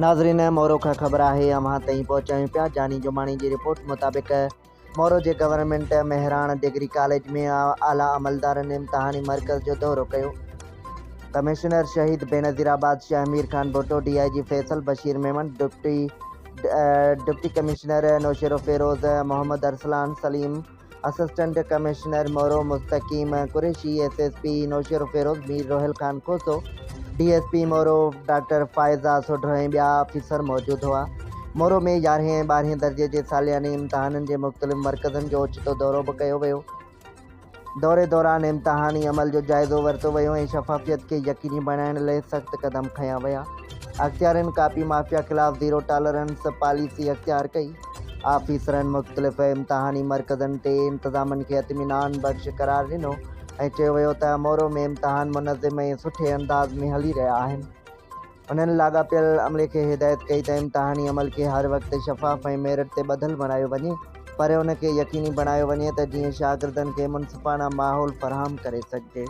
नाज़रीन मोरो का ख़बर है अमां तई पहुचायूं पिया। जानी जुमानी की रिपोर्ट मुताबिक मोरो के गवर्नमेंट मेहरान डिग्री कॉलेज में आला अमलदार ने इम्तहानी मरकज़ जो दौरो किया। Commissioner Shaheed Benazirabad Shahmir Khan Bhutto, DIG Faisal Bashir Memon, deputy commissioner Naushahro Feroze Muhammad Arsalan Saleem, assistant commissioner Moro Mustaqeem Qureshi, SSP Naushahro Feroze Mir Rohil Khan Khoso, DSP Moro doctor Faiza Sudhar ऐं ॿिया ऑफिसर मौजूद हुआ। मोरो में 11 ऐं 12 दर्जे के सालियानी इम्तहाननि के मुख़्तलिफ़ मरकज़नि जो ओचितो दौरो भी कयो वियो। दौरे दौरान इम्तहानी अमल जो जायज़ो वरितो वियो ऐं शफ़ाफ़ियत के यकीनी बनाइण लाइ सख़्त कदम खयां विया। अख्तियारनि कापी माफ़िया ख़िलाफ़ ज़ीरो टॉलरेंस पॉलिसी अख्तियार कई। ऑफिसरनि मुख़्तलिफ़ इम्तहानी मरकज़नि ते इंतज़ामनि खे इत्मीनान बख़्श करार ॾिनो ऐं चयो वियो त मोरो में इम्तहान मुनज़्ज़म ऐं सुठे अंदाज़ में हली रहिया आहिनि। उन्हनि लाॻापियल अमले खे हिदायत कई त इम्तहानी अमल खे हर वक़्तु शफ़ाफ़ ऐं मेरिट ते ॿधलु बणायो वञे, पर उनखे यकीनी बणायो वञे त जीअं शागिर्दनि खे मुनसिफ़ाना माहौल फ़राहम करे सघिजे।